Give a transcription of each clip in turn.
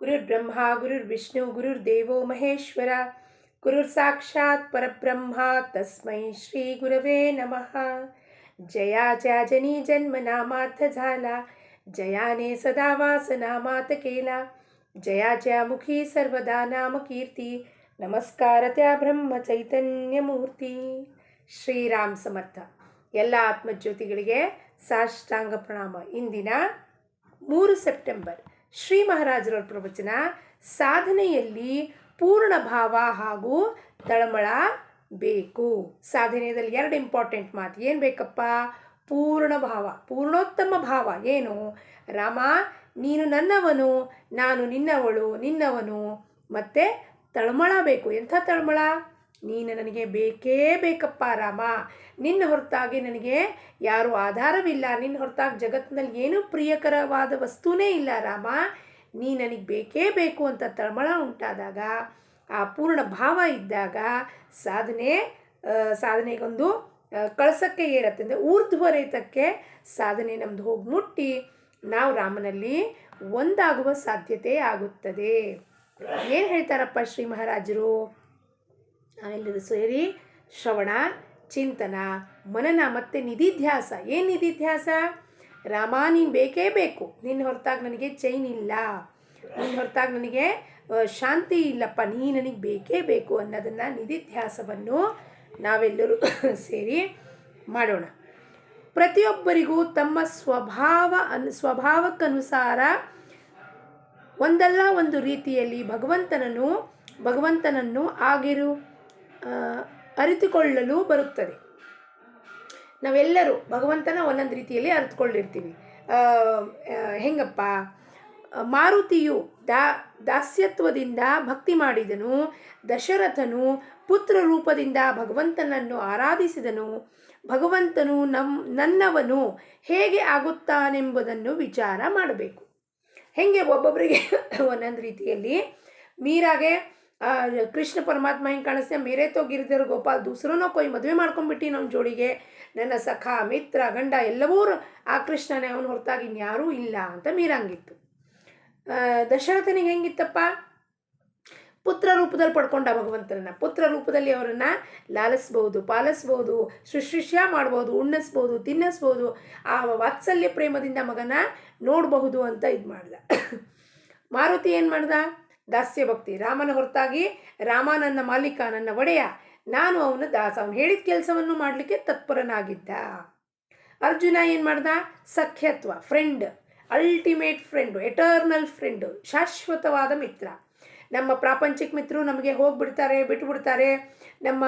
ಗುರುರ್ಬ್ರಹ್ಮ ಗುರುರ್ವಿಷ್ಣು ಗುರುರ್ದೇವೋ ಮಹೇಶ್ವರ ಗುರುರ್ಸಾಕ್ಷಾತ್ ಪರಬ್ರಹ್ಮ ತಸ್ಮೈ ಶ್ರೀ ಗುರವೇ नमः. जयाच्या जनी जन्म नामार्थ झाला, जयाने सदा वास नामात केला. जयाच्या मुखी सर्वदा नाम कीर्ती, नमस्कार त्या ಬ್ರಹ್ಮ ಚೈತನ್ಯ ಮೂರ್ತಿ. ಶ್ರೀರಾಮ್ ಸಮರ್ಥ. ಎಲ್ಲ ಆತ್ಮಜ್ಯೋತಿಗಳಿಗೆ ಸಾಷ್ಟಾಂಗ ಪ್ರಣಾಮ. ಇಂದಿನ 3 ಸೆಪ್ಟೆಂಬರ್ ಶ್ರೀ ಮಹಾರಾಜರವರ ಪ್ರವಚನ ಸಾಧನೆಯಲ್ಲಿ ಪೂರ್ಣ ಭಾವ ಹಾಗೂ ತಳಮಳ ಬೇಕು. ಸಾಧನೆಯಲ್ಲಿ 2 ಇಂಪಾರ್ಟೆಂಟ್ ಮಾತು. ಏನು ಬೇಕಪ್ಪ? ಪೂರ್ಣ ಭಾವ, ಪೂರ್ಣೋತ್ತಮ ಭಾವ. ಏನು? ರಾಮ, ನೀನು ನನ್ನವನು, ನಾನು ನಿನ್ನವನು. ಮತ್ತು ತಳಮಳ ಬೇಕು. ಎಂಥ ತಳಮಳ? ನೀನು ನನಗೆ ಬೇಕೇ ಬೇಕಪ್ಪ ರಾಮ, ನಿನ್ನ ಹೊರತಾಗಿ ನನಗೆ ಯಾರೂ ಆಧಾರವಿಲ್ಲ, ನಿನ್ನ ಹೊರತಾಗಿ ಜಗತ್ತಿನಲ್ಲಿ ಏನೂ ಪ್ರಿಯಕರವಾದ ವಸ್ತುನೇ ಇಲ್ಲ ರಾಮ, ನೀ ನನಗೆ ಬೇಕೇ ಬೇಕು ಅಂತ ತಳಮಳ ಉಂಟಾದಾಗ, ಆ ಪೂರ್ಣ ಭಾವ ಇದ್ದಾಗ ಸಾಧನೆಗೊಂದು ಕಳಸಕ್ಕೆ ಏರತ್ತೆ. ಅಂದರೆ ಊರ್ಧ್ವರೇತಕ್ಕೆ ಸಾಧನೆ ನಮ್ಮದು ಹೋಗಿ ಮುಟ್ಟಿ ನಾವು ರಾಮನಲ್ಲಿ ಒಂದಾಗುವ ಸಾಧ್ಯತೆ ಆಗುತ್ತದೆ. ಏನು ಹೇಳ್ತಾರಪ್ಪ ಶ್ರೀ ಮಹಾರಾಜರು? ನಾವೆಲ್ಲರೂ ಸೇರಿ ಶ್ರವಣ, ಚಿಂತನ, ಮನನ ಮತ್ತು ನಿಧಿಧ್ಯಾಸ. ಏನು ನಿಧಿಧ್ಯಾಸ? ರಾಮ, ನೀನು ಬೇಕೇ ಬೇಕು, ನಿನ್ನ ಹೊರತಾಗಿ ನನಗೆ ಚೈನ್ ಇಲ್ಲ, ನಿನ್ನ ಹೊರತಾಗಿ ನನಗೆ ಶಾಂತಿ ಇಲ್ಲಪ್ಪ, ನೀ ನನಗೆ ಬೇಕೇ ಬೇಕು ಅನ್ನೋದನ್ನು ನಿಧಿಧ್ಯಾಸವನ್ನು ನಾವೆಲ್ಲರೂ ಸೇರಿ ಮಾಡೋಣ. ಪ್ರತಿಯೊಬ್ಬರಿಗೂ ತಮ್ಮ ಸ್ವಭಾವಕ್ಕನುಸಾರ ಒಂದಲ್ಲ ಒಂದು ರೀತಿಯಲ್ಲಿ ಭಗವಂತನನ್ನು ಅರಿತುಕೊಳ್ಳಲು ಬರುತ್ತದೆ. ನಾವೆಲ್ಲರೂ ಭಗವಂತನ ಒಂದೊಂದು ರೀತಿಯಲ್ಲಿ ಅರಿತುಕೊಂಡಿರ್ತೀವಿ. ಹೆಂಗಪ್ಪ? ಮಾರುತಿಯು ದಾಸ್ಯತ್ವದಿಂದ ಭಕ್ತಿ ಮಾಡಿದನು, ದಶರಥನು ಪುತ್ರ ರೂಪದಿಂದ ಭಗವಂತನನ್ನು ಆರಾಧಿಸಿದನು. ಭಗವಂತನು ನನ್ನವನು ಹೇಗೆ ಆಗುತ್ತಾನೆಂಬುದನ್ನು ವಿಚಾರ ಮಾಡಬೇಕು. ಹೆಂಗೆ ಒಬ್ಬೊಬ್ಬರಿಗೆ ಒಂದೊಂದು ರೀತಿಯಲ್ಲಿ. ಮೀರಾಗೆ ಕೃಷ್ಣ ಪರಮಾತ್ಮ ಹೆಂಗೆ ಕಾಣಿಸ್ತೆ, ಮೇರೆ ತೋ ಗಿರಿಧರ ಗೋಪಾಲ್ ದೂಸರೋನೋ ಕೊಯ್ ಮದುವೆ ಮಾಡ್ಕೊಂಡ್ಬಿಟ್ಟು ನಮ್ಮ ಜೋಡಿಗೆ, ನನ್ನ ಸಖ ಮಿತ್ರ ಗಂಡ ಎಲ್ಲವೂ ಆ ಕೃಷ್ಣನೇ, ಅವನು ಹೊರತಾಗಿ ಇನ್ಯಾರೂ ಇಲ್ಲ ಅಂತ ಮೀರಂಗಿತ್ತು. ದಶರಥನಿಗೆ ಹೆಂಗಿತ್ತಪ್ಪ? ಪುತ್ರ ರೂಪದಲ್ಲಿ ಪಡ್ಕೊಂಡ ಭಗವಂತನನ್ನ. ಪುತ್ರ ರೂಪದಲ್ಲಿ ಅವರನ್ನು ಲಾಲಿಸ್ಬೋದು, ಪಾಲಿಸ್ಬೋದು, ಶುಶ್ರೂಷೆ ಮಾಡ್ಬೋದು, ಉಣ್ಣಿಸ್ಬೋದು, ತಿನ್ನಿಸ್ಬೋದು, ಆ ವಾತ್ಸಲ್ಯ ಪ್ರೇಮದಿಂದ ಮಗನ ನೋಡಬಹುದು ಅಂತ ಇದು ಮಾಡ್ದ. ಮಾರುತಿ ಏನು ಮಾಡ್ದ? ದಾಸ್ಯ ಭಕ್ತಿ. ರಾಮನ ಹೊರತಾಗಿ ರಾಮ ನನ್ನ ಮಾಲೀಕ, ನನ್ನ ಒಡೆಯ, ನಾನು ಅವನ ದಾಸ, ಅವನು ಹೇಳಿದ ಕೆಲಸವನ್ನು ಮಾಡಲಿಕ್ಕೆ ತತ್ಪರನಾಗಿದ್ದ. ಅರ್ಜುನ ಏನು ಮಾಡ್ದ? ಸಖ್ಯತ್ವ, friend, ultimate friend, eternal friend, ಶಾಶ್ವತವಾದ ಮಿತ್ರ. ನಮ್ಮ ಪ್ರಾಪಂಚಿಕ ಮಿತ್ರರು ನಮಗೆ ಬಿಟ್ಟುಬಿಡ್ತಾರೆ. ನಮ್ಮ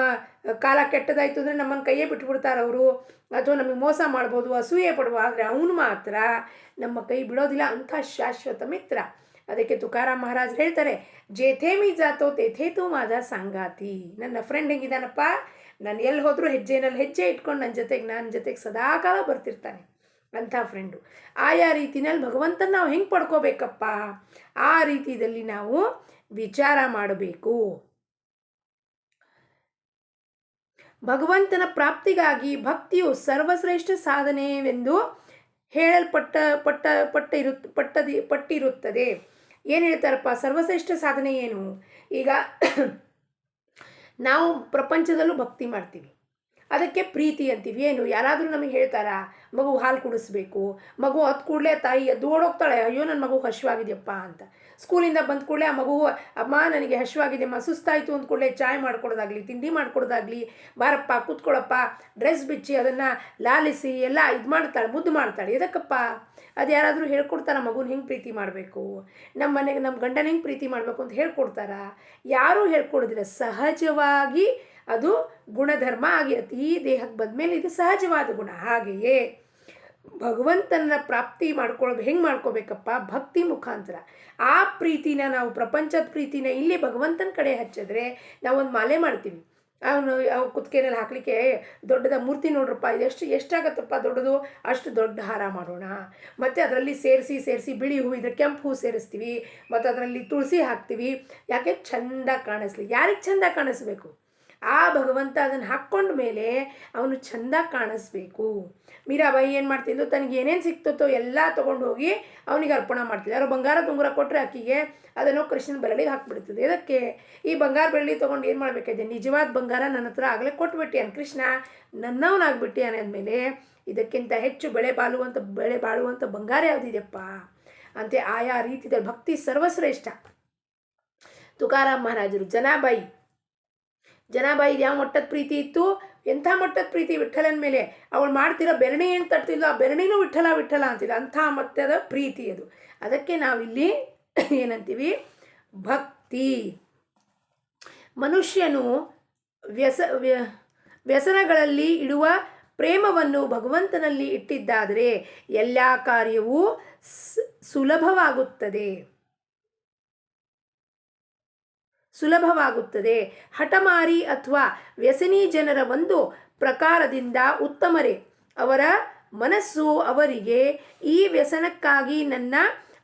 ಕಾಲ ಕೆಟ್ಟದಾಯಿತು ಅಂದರೆ ನಮ್ಮನ್ನು ಕೈಯೇ ಬಿಟ್ಟುಬಿಡ್ತಾರೆ ಅವರು, ಅಥವಾ ನಮಗೆ ಮೋಸ ಮಾಡ್ಬೋದು, ಅಸೂಯೆ ಪಡುವ. ಆದರೆ ಅವನು ಮಾತ್ರ ನಮ್ಮ ಕೈ ಬಿಡೋದಿಲ್ಲ, ಅಂಥ ಶಾಶ್ವತ ಮಿತ್ರ. ಅದಕ್ಕೆ ತುಕಾರಾಮ್ ಮಹಾರಾಜ್ ಹೇಳ್ತಾರೆ, ಜೇಥೇ ಮೀ ಜಾತೋ ತೇಥೇ ತು ಮಾದ ಸಂಗಾತಿ. ನನ್ನ ಫ್ರೆಂಡ್ ಹೆಂಗಿದಾನಪ್ಪ? ನಾನು ಎಲ್ಲಿ ಹೋದರೂ ಹೆಜ್ಜೆನಲ್ಲಿ ಹೆಜ್ಜೆ ಇಟ್ಕೊಂಡು ನನ್ನ ಜೊತೆಗೆ ಸದಾಕಾಲ ಬರ್ತಿರ್ತಾನೆ, ಅಂಥ ಫ್ರೆಂಡು. ಆಯಾ ರೀತಿನಲ್ಲಿ ಭಗವಂತನ ನಾವು ಹೆಂಗೆ ಪಡ್ಕೋಬೇಕಪ್ಪ? ಆ ರೀತಿಯಲ್ಲಿ ನಾವು ವಿಚಾರ ಮಾಡಬೇಕು. ಭಗವಂತನ ಪ್ರಾಪ್ತಿಗಾಗಿ ಭಕ್ತಿಯು ಸರ್ವಶ್ರೇಷ್ಠ ಸಾಧನೆಯೆಂದು ಪಟ್ಟಿರುತ್ತದೆ. ಏನು ಹೇಳ್ತಾರಪ್ಪ? ಸರ್ವಶ್ರೇಷ್ಠ ಸಾಧನೆ ಏನು? ಈಗ ನಾವು ಪ್ರಪಂಚದಲ್ಲೂ ಭಕ್ತಿ ಮಾಡ್ತೀವಿ, ಅದಕ್ಕೆ ಪ್ರೀತಿ ಅಂತೀವಿ. ಏನು? ಯಾರಾದರೂ ನಮಗೆ ಹೇಳ್ತಾರಾ, ಮಗು ಹಾಲು ಕುಡಿಸ್ಬೇಕು, ಮಗು ಹತ್ತು ಕೂಡಲೇ ತಾಯಿ ಎದ್ದು ಓಡೋಗ್ತಾಳೆ, ಅಯ್ಯೋ ನನ್ನ ಮಗು ಹಸಿವಾಗಿದೆಯಪ್ಪ ಅಂತ. ಸ್ಕೂಲಿಂದ ಬಂದ ಕೂಡಲೇ ಆ ಮಗು, ಅಮ್ಮ ನನಗೆ ಹಸಿವಾಗಿದೆಯಮ್ಮ, ಸುಸ್ತಾಯಿತು ಅಂದ ಕೂಡಲೇ ಚಾಯ್ ಮಾಡ್ಕೊಡೋದಾಗಲಿ, ತಿಂಡಿ ಮಾಡ್ಕೊಡೋದಾಗಲಿ, ಬಾರಪ್ಪ ಕೂತ್ಕೊಳ್ಳಪ್ಪ, ಡ್ರೆಸ್ ಬಿಚ್ಚಿ ಅದನ್ನು ಲಾಲಿಸಿ ಎಲ್ಲ ಇದು ಮಾಡ್ತಾಳೆ, ಮುದ್ದು ಮಾಡ್ತಾಳೆ. ಎದಕ್ಕಪ್ಪ? ಅದು ಯಾರಾದರೂ ಹೇಳ್ಕೊಡ್ತಾರ ಮಗುನ ಹೆಂಗೆ ಪ್ರೀತಿ ಮಾಡಬೇಕು, ನಮ್ಮ ಮನೆಗೆ ನಮ್ಮ ಗಂಡನ ಹೆಂಗೆ ಪ್ರೀತಿ ಮಾಡಬೇಕು ಅಂತ ಹೇಳ್ಕೊಡ್ತಾರ? ಯಾರೂ ಹೇಳ್ಕೊಡೋದಿಲ್ಲ. ಸಹಜವಾಗಿ ಅದು ಗುಣಧರ್ಮ ಆಗಿರುತ್ತೆ. ಈ ದೇಹಕ್ಕೆ ಬಂದಮೇಲೆ ಇದು ಸಹಜವಾದ ಗುಣ. ಹಾಗೆಯೇ ಭಗವಂತನ ಪ್ರಾಪ್ತಿ ಹೆಂಗೆ ಮಾಡ್ಕೋಬೇಕಪ್ಪ? ಭಕ್ತಿ ಮುಖಾಂತರ. ಆ ಪ್ರೀತಿನ ನಾವು, ಪ್ರಪಂಚದ ಪ್ರೀತಿನ ಇಲ್ಲಿ ಭಗವಂತನ ಕಡೆ ಹಚ್ಚಿದ್ರೆ, ನಾವೊಂದು ಮಾಲೆ ಮಾಡ್ತೀವಿ, ಅವನು ಕುತ್ತಿಗೆನಲ್ಲಿ ಹಾಕಲಿಕ್ಕೆ ದೊಡ್ಡದ ಮೂರ್ತಿ ನೋಡ್ರಪ್ಪ, ಎಷ್ಟಾಗತ್ತಪ್ಪ ದೊಡ್ಡದು, ಅಷ್ಟು ದೊಡ್ಡ ಹಾರ ಮಾಡೋಣ. ಮತ್ತು ಅದರಲ್ಲಿ ಸೇರಿಸಿ ಬಿಳಿ ಹೂ ಇದ್ರೆ ಕೆಂಪು ಹೂ ಸೇರಿಸ್ತೀವಿ, ಮತ್ತು ಅದರಲ್ಲಿ ತುಳಸಿ ಹಾಕ್ತೀವಿ. ಯಾಕೆ? ಚೆಂದ ಕಾಣಿಸ್ಲಿ. ಯಾರಿಗೆ ಚೆಂದ ಕಾಣಿಸ್ಬೇಕು? ಆ ಭಗವಂತ ಅದನ್ನು ಹಾಕ್ಕೊಂಡ ಮೇಲೆ ಅವನು ಚೆಂದ ಕಾಣಿಸ್ಬೇಕು. ಮೀರಾಬಾಯಿ ಏನು ಮಾಡ್ತಿದ್ಲು, ತನಗೆ ಏನೇನು ಸಿಕ್ತೋ ಎಲ್ಲ ತೊಗೊಂಡು ಹೋಗಿ ಅವನಿಗೆ ಅರ್ಪಣೆ ಮಾಡ್ತಿದ್ದೆ. ಯಾರೋ ಬಂಗಾರ ತುಂಗುರ ಕೊಟ್ಟರೆ ಆಕಿಗೆ ಅದನ್ನು ಕೃಷ್ಣನ ಬೆರಳಿಗೆ ಹಾಕ್ಬಿಡ್ತಿದ್ದೆ. ಇದಕ್ಕೆ ಈ ಬಂಗಾರ ಬೆಳ್ಳಿ ತೊಗೊಂಡು ಏನು ಮಾಡಬೇಕಾಗಿದೆ, ನಿಜವಾದ ಬಂಗಾರ ನನ್ನ ಹತ್ರ ಆಗಲೇ ಕೊಟ್ಬಿಟ್ಟಿಯಾನ ಕೃಷ್ಣ, ನನ್ನವನಾಗ್ಬಿಟ್ಟಿಯಾನೆ ಅಂದಮೇಲೆ ಇದಕ್ಕಿಂತ ಹೆಚ್ಚು ಬೆಳೆ ಬಾಳುವಂಥ ಬಂಗಾರ ಯಾವುದಿದೆಯಪ್ಪ ಅಂತೆ ಆಯಾ ರೀತಿಯಲ್ಲಿ ಭಕ್ತಿ ಸರ್ವಶ್ರೇಷ್ಠ. ತುಕಾರಾಮ್ ಮಹಾರಾಜರು ಜನಾಬಾಯಿಗೆ ಯಾವ ಮಟ್ಟದ ಪ್ರೀತಿ ಇತ್ತು, ಎಂಥ ಮಟ್ಟದ ಪ್ರೀತಿ ವಿಠಲನ ಮೇಲೆ. ಅವಳು ಮಾಡ್ತಿರೋ ಬೆರಣಿ ಏನು ತಡ್ತಿಲ್ಲ, ಆ ಬೆರಣಿನೂ ವಿಠಲ ವಿಠಲ ಅಂತಿಲ್ಲ, ಅಂಥ ಮಟ್ಟದ ಪ್ರೀತಿ ಅದು. ಅದಕ್ಕೆ ನಾವಿಲ್ಲಿ ಏನಂತೀವಿ, ಭಕ್ತಿ. ಮನುಷ್ಯನು ವ್ಯಸನಗಳಲ್ಲಿ ಇಡುವ ಪ್ರೇಮವನ್ನು ಭಗವಂತನಲ್ಲಿ ಇಟ್ಟಿದ್ದಾದರೆ ಎಲ್ಲ ಕಾರ್ಯವೂ ಸುಲಭವಾಗುತ್ತದೆ. ಹಠಮಾರಿ ಅಥವಾ ವ್ಯಸನಿ ಜನರ ಒಂದು ಪ್ರಕಾರದಿಂದ ಉತ್ತಮರೇ. ಅವರ ಮನಸ್ಸು ಅವರಿಗೆ ಈ ವ್ಯಸನಕ್ಕಾಗಿ ನನ್ನ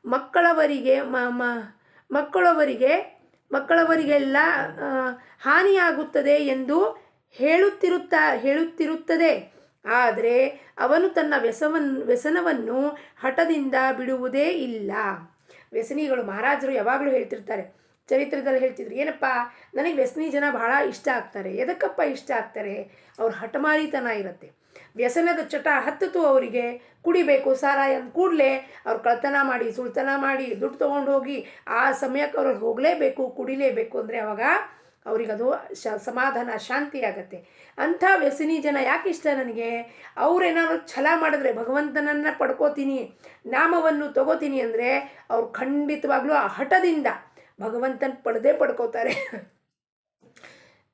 ಮಕ್ಕಳವರಿಗೆಲ್ಲ ಹಾನಿಯಾಗುತ್ತದೆ ಎಂದು ಹೇಳುತ್ತಿರುತ್ತದೆ. ಆದರೆ ಅವನು ತನ್ನ ವ್ಯಸನವನ್ನು ಹಠದಿಂದ ಬಿಡುವುದೇ ಇಲ್ಲ. ವ್ಯಸನಿಗಳು ಮಹಾರಾಜರು ಯಾವಾಗಲೂ ಹೇಳ್ತಿರ್ತಾರೆ, ಚರಿತ್ರೆದಲ್ಲಿ ಹೇಳ್ತಿದ್ರು, ಏನಪ್ಪ ನನಗೆ ವ್ಯಸನಿ ಜನ ಬಹಳ ಇಷ್ಟ ಆಗ್ತಾರೆ. ಎದಕ್ಕಪ್ಪ ಇಷ್ಟ ಆಗ್ತಾರೆ, ಅವ್ರ ಹಠಮಾರಿತನ ಇರುತ್ತೆ, ವ್ಯಸನದ ಚಟ ಹತ್ತಿತು ಅವರಿಗೆ. ಕುಡಿಬೇಕು ಸಾರಾಯ ಅಂದ ಕೂಡಲೇ ಅವ್ರು ಕಳ್ತನ ಮಾಡಿ ಸುಳ್ತನ ಮಾಡಿ ದುಡ್ಡು ತೊಗೊಂಡು ಹೋಗಿ ಆ ಸಮಯಕ್ಕೆ ಅವ್ರು ಹೋಗಲೇಬೇಕು, ಕುಡಿಲೇಬೇಕು ಅಂದರೆ ಅವಾಗ ಅವ್ರಿಗದು ಸಮಾಧಾನ ಶಾಂತಿ ಆಗತ್ತೆ. ಅಂಥ ವ್ಯಸನಿ ಜನ ಯಾಕೆ ಇಷ್ಟ ನನಗೆ, ಅವ್ರೇನಾದ್ರು ಛಲ ಮಾಡಿದ್ರೆ ಭಗವಂತನನ್ನು ಪಡ್ಕೋತೀನಿ, ನಾಮವನ್ನು ತಗೋತೀನಿ ಅಂದರೆ ಅವ್ರು ಖಂಡಿತವಾಗ್ಲೂ ಆ ಹಠದಿಂದ ಭಗವಂತನ ಪಡ್ಕೋತಾರೆ.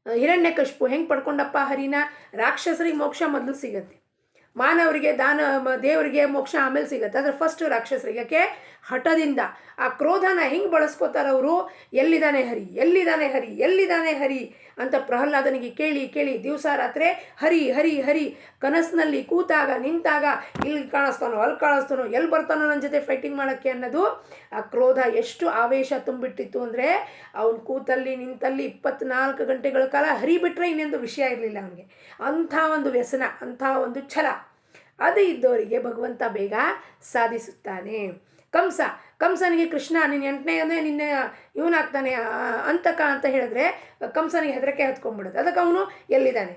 ಹಿರಣ್ಯಕಶಿಪು ಹೆಂಗೆ ಪಡ್ಕೊಂಡಪ್ಪ ಹರಿನ, ರಾಕ್ಷಸರಿಗೆ ಮೋಕ್ಷ ಮೊದಲು ಸಿಗತ್ತೆ, ಮಾನವರಿಗೆ ದೇವರಿಗೆ ಮೋಕ್ಷ ಆಮೇಲೆ ಸಿಗತ್ತೆ, ಆದರೆ ಫಸ್ಟ್ ರಾಕ್ಷಸರಿಗೆ. ಯಾಕೆ, ಹಠದಿಂದ. ಆ ಕ್ರೋಧನ ಹೆಂಗೆ ಬಳಸ್ಕೋತಾರೆ ಅವರು, ಎಲ್ಲಿದ್ದಾನೆ ಹರಿ ಅಂತ ಪ್ರಹ್ಲಾದನಿಗೆ ಕೇಳಿ ದಿವಸ ರಾತ್ರಿ ಹರಿ ಕನಸಿನಲ್ಲಿ ಕೂತಾಗ ನಿಂತಾಗ ಇಲ್ಲಿ ಕಾಣಿಸ್ತಾನೋ ಅಲ್ಲಿ ಕಾಣಿಸ್ತಾನೋ ಎಲ್ಲಿ ಬರ್ತಾನೋ ನನ್ನ ಜೊತೆ ಫೈಟಿಂಗ್ ಮಾಡೋಕ್ಕೆ ಅನ್ನೋದು. ಆ ಕ್ರೋಧ ಎಷ್ಟು ಆವೇಶ ತುಂಬಿಟ್ಟಿತ್ತು ಅಂದರೆ ಅವನು ಕೂತಲ್ಲಿ ನಿಂತಲ್ಲಿ 24 ಗಂಟೆಗಳ ಕಾಲ ಹರಿಬಿಟ್ರೆ ಇನ್ನೊಂದು ವಿಷಯ ಇರಲಿಲ್ಲ ಅವನಿಗೆ. ಅಂಥ ಒಂದು ವ್ಯಸನ, ಅಂಥ ಒಂದು ಛಲ ಅದು ಇದ್ದವರಿಗೆ ಭಗವಂತ ಬೇಗ ಸಾಧಿಸುತ್ತಾನೆ. ಕಂಸನಿಗೆ ಕೃಷ್ಣ ನಿನ್ನ 8ನೇ ಅಂದರೆ ನಿನ್ನ ಇವನಾಗ್ತಾನೆ ಅಂತಕ ಅಂತ ಹೇಳಿದ್ರೆ ಕಂಸನಿಗೆ ಹೆದರಿಕೆ ಹತ್ಕೊಂಡ್ಬಿಡುತ್ತೆ. ಅದಕ್ಕೆ ಅವನು ಎಲ್ಲಿದ್ದಾನೆ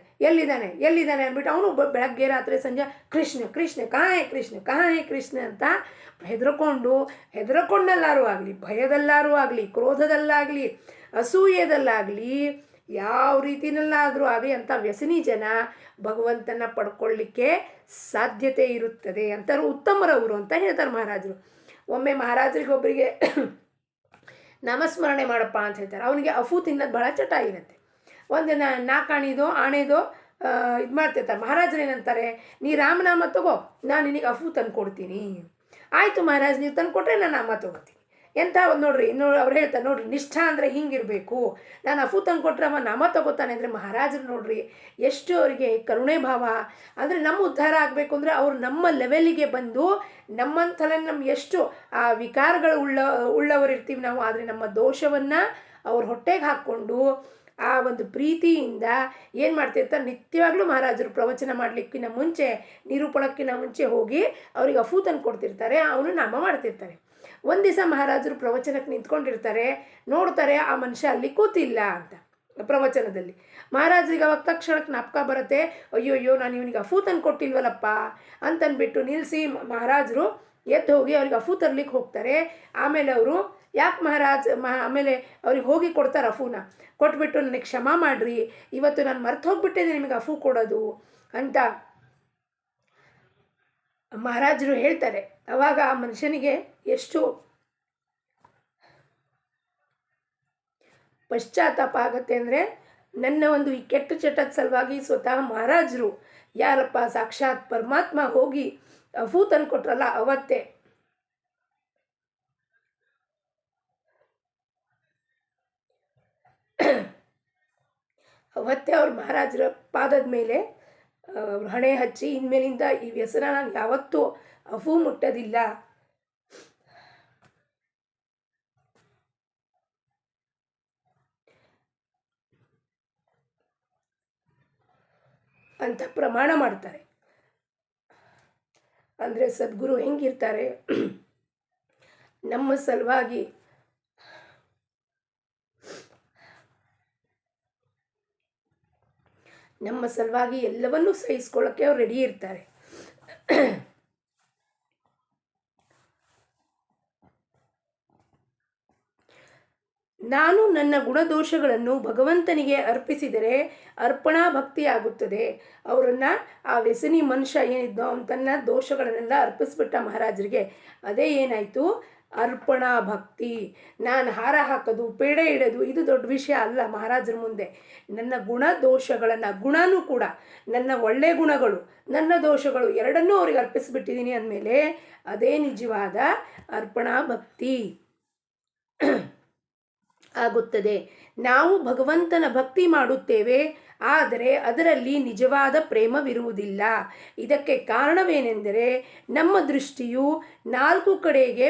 ಅಂದ್ಬಿಟ್ಟು ಅವನು ಬೆಳಗ್ಗೆ ರಾತ್ರಿ ಸಂಜೆ ಕೃಷ್ಣ ಕಹಾಯ್ ಕೃಷ್ಣ ಅಂತ ಹೆದರ್ಕೊಂಡಲ್ಲಾರು ಆಗಲಿ, ಭಯದಲ್ಲಾರು ಆಗಲಿ, ಕ್ರೋಧದಲ್ಲಾಗಲಿ, ಅಸೂಯೆದಲ್ಲಾಗಲಿ, ಯಾವ ರೀತಿಯಲ್ಲಾದರೂ ಆಗಲಿ ಅಂಥ ವ್ಯಸನಿ ಜನ ಭಗವಂತನ ಪಡ್ಕೊಳ್ಳಿಕ್ಕೆ ಸಾಧ್ಯತೆ ಇರುತ್ತದೆ ಅಂತಾರೆ. ಉತ್ತಮರವರು ಅಂತ ಹೇಳ್ತಾರೆ ಮಹಾರಾಜರು. ಒಮ್ಮೆ ಮಹಾರಾಜರಿಗೆ ಒಬ್ಬರಿಗೆ ನಾಮಸ್ಮರಣೆ ಮಾಡಪ್ಪ ಅಂತ ಹೇಳ್ತಾರೆ. ಅವನಿಗೆ ಅಫೂ ತಿನ್ನೋದು ಭಾಳ ಚಟ ಇರುತ್ತೆ. ಒಂದು ನಾಕಾಣಿದೋ ಆಣೆದೋ ಇದು ಮಾಡ್ತಿರ್ತಾರೆ. ಮಹಾರಾಜರು ಏನಂತಾರೆ, ನೀ ರಾಮನಾಮ ತಗೋ, ನಾನು ನಿನಗೆ ಅಫೂ ತಂದು ಕೊಡ್ತೀನಿ. ಆಯಿತು ಮಹಾರಾಜ್, ನೀವು ತಂದು ಕೊಟ್ಟರೆ ನಾನು ನಾಮ ತೊಗೋತೀನಿ. ಎಂಥ ಒಂದು ನೋಡ್ರಿ ಅವ್ರು ಹೇಳ್ತಾರೆ, ನೋಡ್ರಿ ನಿಷ್ಠಾ ಅಂದರೆ ಹಿಂಗಿರಬೇಕು. ನಾನು ಅಫೂ ತಂದು ಕೊಟ್ಟರೆ ಅವ ನಾಮ ತಗೋತಾನೆ ಅಂದರೆ ಮಹಾರಾಜರು ನೋಡ್ರಿ ಎಷ್ಟು ಅವರಿಗೆ ಕರುಣೆ ಭಾವ. ಅಂದರೆ ನಮ್ಮ ಉದ್ಧಾರ ಆಗಬೇಕು ಅಂದರೆ ಅವರು ನಮ್ಮ ಲೆವೆಲಿಗೆ ಬಂದು ನಮ್ಮಂಥಲೇ ನಮ್ಗೆ ಎಷ್ಟು ಆ ವಿಕಾರಗಳು ಉಳ್ಳವರು ಇರ್ತೀವಿ ನಾವು, ಆದರೆ ನಮ್ಮ ದೋಷವನ್ನು ಅವ್ರ ಹೊಟ್ಟೆಗೆ ಹಾಕ್ಕೊಂಡು ಆ ಒಂದು ಪ್ರೀತಿಯಿಂದ ಏನು ಮಾಡ್ತಿರ್ತಾರೆ, ನಿತ್ಯವಾಗ್ಲೂ ಮಹಾರಾಜರು ಪ್ರವಚನ ಮಾಡಲಿಕ್ಕಿಂತ ಮುಂಚೆ, ನಿರೂಪಣಕ್ಕಿಂತ ಮುಂಚೆ ಹೋಗಿ ಅವ್ರಿಗೆ ಅಫೂ ತಂದು ಕೊಡ್ತಿರ್ತಾರೆ, ಅವನು ನಾಮ ಮಾಡ್ತಿರ್ತಾರೆ. ಒಂದು ದಿವಸ ಮಹಾರಾಜರು ಪ್ರವಚನಕ್ಕೆ ನಿಂತ್ಕೊಂಡಿರ್ತಾರೆ, ನೋಡ್ತಾರೆ ಆ ಮನುಷ್ಯ ಅಲ್ಲಿ ಕೂತಿಲ್ಲ ಅಂತ ಪ್ರವಚನದಲ್ಲಿ. ಮಹಾರಾಜರಿಗೆ ಅವಾಗ ತಕ್ಷಣಕ್ಕೆ ಜ್ಞಾಪಕ ಬರುತ್ತೆ, ಅಯ್ಯೋ ನಾನು ಇವನಿಗೆ ಅಫೂ ತಂದು ಕೊಟ್ಟಿಲ್ವಲ್ಲಪ್ಪ ಅಂತಂದ್ಬಿಟ್ಟು ನಿಲ್ಲಿಸಿ ಮಹಾರಾಜರು ಎದ್ದು ಹೋಗಿ ಅವ್ರಿಗೆ ಅಫೂ ತರ್ಲಿಕ್ಕೆ ಹೋಗ್ತಾರೆ. ಆಮೇಲೆ ಅವರು ಯಾಕೆ ಆಮೇಲೆ ಅವ್ರಿಗೆ ಹೋಗಿ ಕೊಡ್ತಾರೆ ಅಫೂನ. ಕೊಟ್ಬಿಟ್ಟು ನನಗೆ ಕ್ಷಮಾ ಮಾಡಿರಿ, ಇವತ್ತು ನಾನು ಮರ್ತು ಹೋಗ್ಬಿಟ್ಟಿದ್ದೆ ನಿಮಗೆ ಅಫೂ ಕೊಡೋದು ಅಂತ ಮಹಾರಾಜರು ಹೇಳ್ತಾರೆ. ಅವಾಗ ಆ ಮನುಷ್ಯನಿಗೆ ಎಷ್ಟು ಪಶ್ಚಾತ್ತಾಪ ಆಗುತ್ತೆ ಅಂದರೆ, ನನ್ನ ಒಂದು ಈ ಕೆಟ್ಟ ಚಟದ ಸಲುವಾಗಿ ಸ್ವತಃ ಮಹಾರಾಜರು ಯಾರಪ್ಪ ಸಾಕ್ಷಾತ್ ಪರಮಾತ್ಮ ಹೋಗಿ ಅಫೂ ತಂದು ಕೊಟ್ರಲ್ಲ ಅವತ್ತೇ ಅವ್ರ ಮಹಾರಾಜರ ಪಾದದ ಮೇಲೆ ಅವ್ರು ಹಣೆ ಹಚ್ಚಿ, ಇನ್ಮೇಲಿಂದ ಈ ವ್ಯಸನ ನಾನು ಯಾವತ್ತೂ ಅಫೂ ಮುಟ್ಟೋದಿಲ್ಲ, ಅಂತ ಪ್ರಮಾಣ ಮಾಡ್ತಾರೆ. ಅಂದರೆ ಸದ್ಗುರು ಹೆಂಗಿರ್ತಾರೆ, ನಮ್ಮ ಸಲುವಾಗಿ ಎಲ್ಲವನ್ನೂ ಸಹಿಸ್ಕೊಳ್ಳೋಕ್ಕೆ ಅವ್ರು ರೆಡಿ ಇರ್ತಾರೆ. ನಾನು ನನ್ನ ಗುಣದೋಷಗಳನ್ನು ಭಗವಂತನಿಗೆ ಅರ್ಪಿಸಿದರೆ ಅರ್ಪಣಾ ಭಕ್ತಿ ಆಗುತ್ತದೆ. ಅವರನ್ನು ಆ ವ್ಯಸನಿ ಮನುಷ್ಯ ಏನಿದ್ದೋ ಅವನು ತನ್ನ ದೋಷಗಳನ್ನೆಲ್ಲ ಅರ್ಪಿಸ್ಬಿಟ್ಟ ಮಹಾರಾಜರಿಗೆ. ಅದೇ ಏನಾಯಿತು, ಅರ್ಪಣಾ ಭಕ್ತಿ. ನಾನು ಹಾರ ಹಾಕೋದು, ಪೇಡೆ ಇಡೋದು ಇದು ದೊಡ್ಡ ವಿಷಯ ಅಲ್ಲ ಮಹಾರಾಜರ ಮುಂದೆ. ನನ್ನ ಗುಣ ದೋಷಗಳನ್ನು, ಗುಣನೂ ಕೂಡ ನನ್ನ ಒಳ್ಳೆಯ ಗುಣಗಳು, ನನ್ನ ದೋಷಗಳು ಎರಡನ್ನೂ ಅವ್ರಿಗೆ ಅರ್ಪಿಸ್ಬಿಟ್ಟಿದ್ದೀನಿ ಅಂದಮೇಲೆ ಅದೇ ನಿಜವಾದ ಅರ್ಪಣಾ ಭಕ್ತಿ ಆಗುತ್ತದೆ. ನಾವು ಭಗವಂತನ ಭಕ್ತಿ ಮಾಡುತ್ತೇವೆ, ಆದರೆ ಅದರಲ್ಲಿ ನಿಜವಾದ ಪ್ರೇಮವಿರುವುದಿಲ್ಲ. ಇದಕ್ಕೆ ಕಾರಣವೇನೆಂದರೆ ನಮ್ಮ ದೃಷ್ಟಿಯು ನಾಲ್ಕು ಕಡೆಗೆ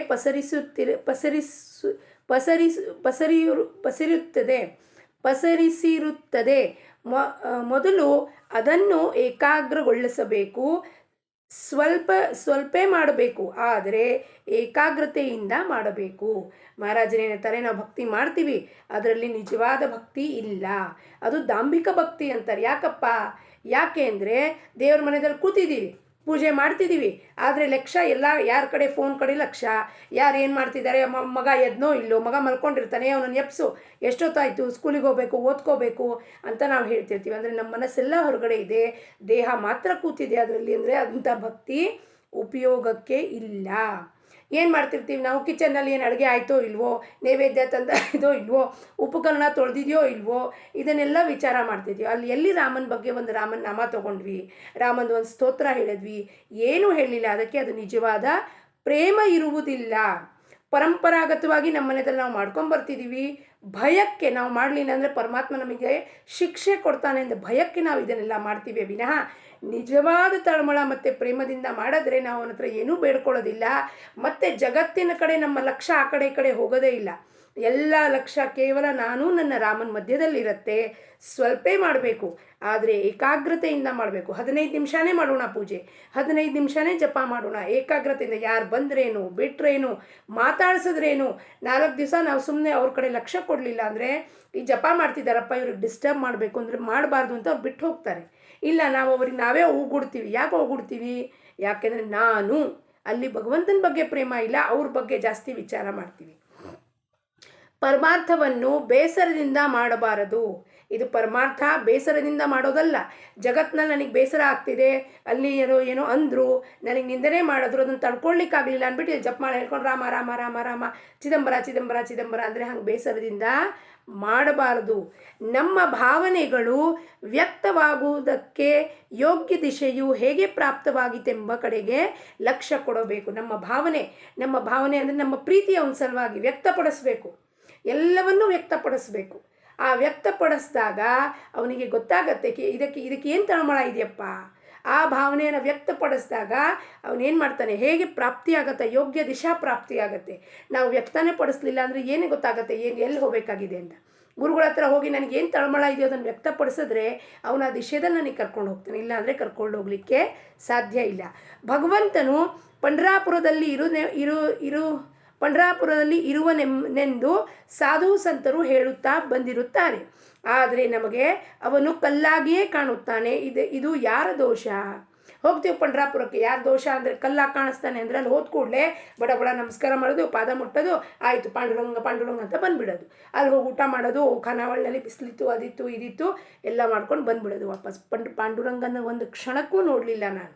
ಪಸರಿಸಿರುತ್ತದೆ. ಮೊದಲು ಅದನ್ನು ಏಕಾಗ್ರಗೊಳಿಸಬೇಕು. ಸ್ವಲ್ಪ ಮಾಡಬೇಕು, ಆದರೆ ಏಕಾಗ್ರತೆಯಿಂದ ಮಾಡಬೇಕು. ಮಹಾರಾಜರು ಹೇಳ್ತಾರೆ, ನಾವು ಭಕ್ತಿ ಮಾಡ್ತೀವಿ, ಅದರಲ್ಲಿ ನಿಜವಾದ ಭಕ್ತಿ ಇಲ್ಲ, ಅದು ದಾಂಭಿಕ ಭಕ್ತಿ ಅಂತಾರೆ. ಯಾಕೆ ಅಂದರೆ ದೇವ್ರ ಮನೆಯಲ್ಲಿ ಕೂತಿದ್ದೀವಿ, ಪೂಜೆ ಮಾಡ್ತಿದ್ದೀವಿ, ಆದರೆ ಲಕ್ಷ್ಯ ಎಲ್ಲ ಯಾರ ಕಡೆ, ಫೋನ್ ಕಡೆ ಲಕ್ಷ್ಯ, ಯಾರು ಏನು ಮಾಡ್ತಿದ್ದಾರೆ, ಮಗ ಎದ್ನೋ ಇಲ್ಲೋ, ಮಗ ಮಲ್ಕೊಂಡಿರ್ತಾನೆ, ಅವನನ್ನು ಎಪ್ಸು, ಎಷ್ಟೊತ್ತಾಯಿತು, ಸ್ಕೂಲಿಗೆ ಹೋಗಬೇಕು, ಓದ್ಕೋಬೇಕು ಅಂತ ನಾವು ಹೇಳ್ತಿರ್ತೀವಿ. ಅಂದರೆ ನಮ್ಮ ಮನಸ್ಸೆಲ್ಲ ಹೊರಗಡೆ ಇದೆ, ದೇಹ ಮಾತ್ರ ಕೂತಿದೆ ಅದರಲ್ಲಿ. ಅಂದರೆ ಅಂಥ ಭಕ್ತಿ ಉಪಯೋಗಕ್ಕೆ ಇಲ್ಲ. ಏನು ಮಾಡ್ತಿರ್ತೀವಿ ನಾವು, ಕಿಚನ್ನಲ್ಲಿ ಏನು ಅಡುಗೆ ಆಯಿತೋ ಇಲ್ವೋ, ನೈವೇದ್ಯ ತಂದೋ ಇಲ್ವೋ, ಉಪಕರಣ ತೊಳೆದಿದೆಯೋ ಇಲ್ವೋ, ಇದನ್ನೆಲ್ಲ ವಿಚಾರ ಮಾಡ್ತಿದ್ವಿ. ಅಲ್ಲಿ ಎಲ್ಲಿ ರಾಮನ ಬಗ್ಗೆ ಒಂದು ರಾಮನ ನಾಮ ತೊಗೊಂಡ್ವಿ, ರಾಮನ ಒಂದು ಸ್ತೋತ್ರ ಹೇಳಿದ್ವಿ, ಏನೂ ಹೇಳಲಿಲ್ಲ. ಅದಕ್ಕೆ ಅದು ನಿಜವಾದ ಪ್ರೇಮ ಇರುವುದಿಲ್ಲ. ಪರಂಪರಾಗತವಾಗಿ ನಮ್ಮ ಮನೆಯಲ್ಲಿ ನಾವು ಮಾಡ್ಕೊಂಬರ್ತಿದ್ದೀವಿ. ಭಯಕ್ಕೆ ನಾವು ಮಾಡಲಿಲ್ಲ ಅಂದರೆ ಪರಮಾತ್ಮ ನಮಗೆ ಶಿಕ್ಷೆ ಕೊಡ್ತಾನೆ ಅಂತ ಭಯಕ್ಕೆ ನಾವು ಇದನ್ನೆಲ್ಲ ಮಾಡ್ತೀವಿ ವಿನಃ ನಿಜವಾದ ತಳಮಳ ಮತ್ತು ಪ್ರೇಮದಿಂದ ಮಾಡಿದ್ರೆ ನಾವು ಅವನ ಹತ್ರ ಏನೂ ಬೇಡ್ಕೊಳ್ಳೋದಿಲ್ಲ. ಮತ್ತು ಜಗತ್ತಿನ ಕಡೆ ನಮ್ಮ ಲಕ್ಷ್ಯ ಆ ಕಡೆ ಈ ಕಡೆ ಹೋಗೋದೇ ಇಲ್ಲ. ಎಲ್ಲ ಲಕ್ಷ್ಯ ಕೇವಲ ನಾನು ನನ್ನ ರಾಮನ ಮಧ್ಯದಲ್ಲಿರುತ್ತೆ. ಸ್ವಲ್ಪ ಮಾಡಬೇಕು, ಆದರೆ ಏಕಾಗ್ರತೆಯಿಂದ ಮಾಡಬೇಕು. 15 ನಿಮಿಷನೇ ಮಾಡೋಣ ಪೂಜೆ, 15 ನಿಮಿಷನೇ ಜಪ ಮಾಡೋಣ ಏಕಾಗ್ರತೆಯಿಂದ. ಯಾರು ಬಂದ್ರೇನು ಬಿಟ್ರೇನು, ಮಾತಾಡ್ಸಿದ್ರೇನು, 4 ದಿವಸ ನಾವು ಸುಮ್ಮನೆ ಅವ್ರ ಕಡೆ ಲಕ್ಷ್ಯ ಕೊಡಲಿಲ್ಲ ಅಂದರೆ, ಈ ಜಪ ಮಾಡ್ತಿದ್ದಾರಪ್ಪ ಇವ್ರಿಗೆ ಡಿಸ್ಟರ್ಬ್ ಮಾಡಬೇಕು ಅಂದರೆ ಮಾಡಬಾರ್ದು ಅಂತ ಅವ್ರು ಬಿಟ್ಟು ಹೋಗ್ತಾರೆ. ಇಲ್ಲ, ನಾವು ಅವ್ರಿಗೆ ನಾವೇ ಹೋಗ್ಬಿಡ್ತೀವಿ. ಯಾಕೆ ಹೋಗ್ಬಿಡ್ತೀವಿ? ಯಾಕೆಂದರೆ ನಾನು ಅಲ್ಲಿ ಭಗವಂತನ ಬಗ್ಗೆ ಪ್ರೇಮ ಇಲ್ಲ, ಅವ್ರ ಬಗ್ಗೆ ಜಾಸ್ತಿ ವಿಚಾರ ಮಾಡ್ತೀವಿ. ಪರಮಾರ್ಥವನ್ನು ಬೇಸರದಿಂದ ಮಾಡಬಾರದು. ಇದು ಪರಮಾರ್ಥ ಬೇಸರದಿಂದ ಮಾಡೋದಲ್ಲ. ಜಗತ್ತಿನಲ್ಲಿ ನನಗೆ ಬೇಸರ ಆಗ್ತಿದೆ, ಅಲ್ಲಿ ಏನೋ ಅಂದರು, ನನಗೆ ನಿಂದನೆ ಮಾಡಿದ್ರು, ಅದನ್ನು ತಡ್ಕೊಳ್ಳಿಕ್ಕಾಗಲಿಲ್ಲ ಅಂದ್ಬಿಟ್ಟು ಜಪ ಮಾಡಿ ಹೇಳ್ಕೊಂಡು ರಾಮ ರಾಮ ರಾಮ ರಾಮ ಚಿದಂಬರ ಚಿದಂಬರ ಚಿದಂಬರ ಅಂದರೆ ಹಂಗೆ ಬೇಸರದಿಂದ ಮಾಡಬಾರದು. ನಮ್ಮ ಭಾವನೆಗಳು ವ್ಯಕ್ತವಾಗುವುದಕ್ಕೆ ಯೋಗ್ಯ ದಿಶೆಯು ಹೇಗೆ ಪ್ರಾಪ್ತವಾಗಿತ್ತೆಂಬ ಕಡೆಗೆ ಲಕ್ಷ್ಯ ಕೊಡಬೇಕು. ನಮ್ಮ ಭಾವನೆ ಅಂದರೆ ನಮ್ಮ ಪ್ರೀತಿಯ ಒಂದು ಸಲುವಾಗಿ ವ್ಯಕ್ತಪಡಿಸಬೇಕು, ಎಲ್ಲವನ್ನೂ ವ್ಯಕ್ತಪಡಿಸ್ಬೇಕು. ಆ ವ್ಯಕ್ತಪಡಿಸಿದಾಗ ಅವನಿಗೆ ಗೊತ್ತಾಗತ್ತೆ ಇದಕ್ಕೆ ಏನು ತಳಮಳ ಇದೆಯಪ್ಪ. ಆ ಭಾವನೆಯನ್ನು ವ್ಯಕ್ತಪಡಿಸಿದಾಗ ಅವನೇನು ಮಾಡ್ತಾನೆ, ಹೇಗೆ ಪ್ರಾಪ್ತಿಯಾಗತ್ತೆ, ಯೋಗ್ಯ ದಿಶಾ ಪ್ರಾಪ್ತಿಯಾಗತ್ತೆ. ನಾವು ವ್ಯಕ್ತನೇ ಪಡಿಸ್ಲಿಲ್ಲ ಅಂದರೆ ಏನೇ ಗೊತ್ತಾಗತ್ತೆ ಎಲ್ಲಿ ಹೋಗಬೇಕಾಗಿದೆ ಅಂತ. ಗುರುಗಳ ಹತ್ರ ಹೋಗಿ ನನಗೇನು ತಳಮಳ ಇದೆಯೋ ಅದನ್ನು ವ್ಯಕ್ತಪಡಿಸಿದ್ರೆ ಅವನ ಆ ದಿಶೆದಲ್ಲಿ ನನಗೆ ಕರ್ಕೊಂಡು ಹೋಗ್ತಾನೆ, ಇಲ್ಲಾಂದರೆ ಕರ್ಕೊಂಡು ಹೋಗಲಿಕ್ಕೆ ಸಾಧ್ಯ ಇಲ್ಲ. ಭಗವಂತನು ಪಂಢರಾಪುರದಲ್ಲಿ ಇರುವನೆಂದು ಸಾಧು ಸಂತರು ಹೇಳುತ್ತಾ ಬಂದಿರುತ್ತಾರೆ. ಆದರೆ ನಮಗೆ ಅವನು ಕಲ್ಲಾಗಿಯೇ ಕಾಣುತ್ತಾನೆ. ಇದು ಯಾರ ದೋಷ? ಹೋಗ್ತೀವಿ ಪಂಢರಾಪುರಕ್ಕೆ, ಯಾರ ದೋಷ ಅಂದರೆ ಕಲ್ಲಾಗಿ ಕಾಣಿಸ್ತಾನೆ ಅಂದರೆ ಅಲ್ಲಿ ಹೋದ ಕೂಡಲೇ ಬಡ ನಮಸ್ಕಾರ ಮಾಡೋದು, ಪಾದ ಮುಟ್ಟೋದು, ಆಯಿತು ಪಾಂಡುರಂಗ ಅಂತ ಬಂದುಬಿಡೋದು. ಅಲ್ಲಿ ಹೋಗಿ ಊಟ ಮಾಡೋದು, ಖಾನಾವಳಿನಲ್ಲಿ ಬಿಸಿಲಿತ್ತು, ಅದಿತ್ತು ಇದಿತ್ತು ಎಲ್ಲ ಮಾಡ್ಕೊಂಡು ಬಂದುಬಿಡೋದು ವಾಪಸ್. ಪಾಂಡುರಂಗನ ಒಂದು ಕ್ಷಣಕ್ಕೂ ನೋಡಲಿಲ್ಲ ನಾನು.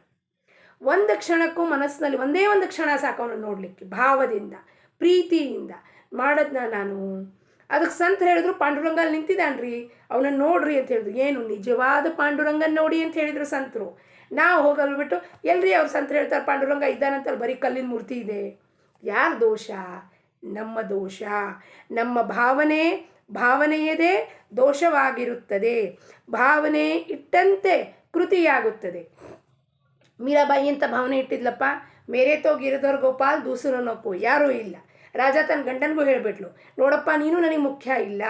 ಒಂದು ಕ್ಷಣಕ್ಕೂ ಮನಸ್ಸಿನಲ್ಲಿ ಒಂದೇ ಒಂದು ಕ್ಷಣ ಸಾಕು ಅವನು ನೋಡಲಿಕ್ಕೆ, ಭಾವದಿಂದ ಪ್ರೀತಿಯಿಂದ ಮಾಡೋದನ್ನ ನಾನು. ಅದಕ್ಕೆ ಸಂತ ಹೇಳಿದ್ರು, ಪಾಂಡುರಂಗಲ್ಲಿ ನಿಂತಿದ್ದಾನ್ರಿ, ಅವನನ್ನು ನೋಡ್ರಿ ಅಂತ ಹೇಳಿದ್ರು. ಏನು ನಿಜವಾದ ಪಾಂಡುರಂಗನ ನೋಡಿ ಅಂತ ಹೇಳಿದರು ಸಂತರು. ನಾವು ಹೋಗಲ್ಬಿಟ್ಟು ಎಲ್ರಿ ಅವ್ರು ಸಂತರು ಹೇಳ್ತಾರೆ ಪಾಂಡುರಂಗ ಇದ್ದಾನಂತಲ್ಲಿ ಬರೀ ಕಲ್ಲಿನ ಮೂರ್ತಿ ಇದೆ. ಯಾರ ದೋಷ? ನಮ್ಮ ದೋಷ. ನಮ್ಮ ಭಾವನೆಯದೇ ದೋಷವಾಗಿರುತ್ತದೆ. ಭಾವನೆ ಇಟ್ಟಂತೆ ಕೃತಿಯಾಗುತ್ತದೆ. ಮೀರಾಬಾಯಿ ಅಂತ ಭಾವನೆ ಇಟ್ಟಿದ್ಲಪ್ಪ, ಮೇರೆ ತೋ ಗಿರಿಧರ್ ಗೋಪಾಲ್ ದೂಸರೋ ನೊಪ್ಪು, ಯಾರೂ ಇಲ್ಲ. ರಾಜ ತನ್ನ ಗಂಡನಿಗೂ ಹೇಳಿಬಿಟ್ಲು, ನೋಡಪ್ಪ ನೀನು ನನಗೆ ಮುಖ್ಯ ಇಲ್ಲ,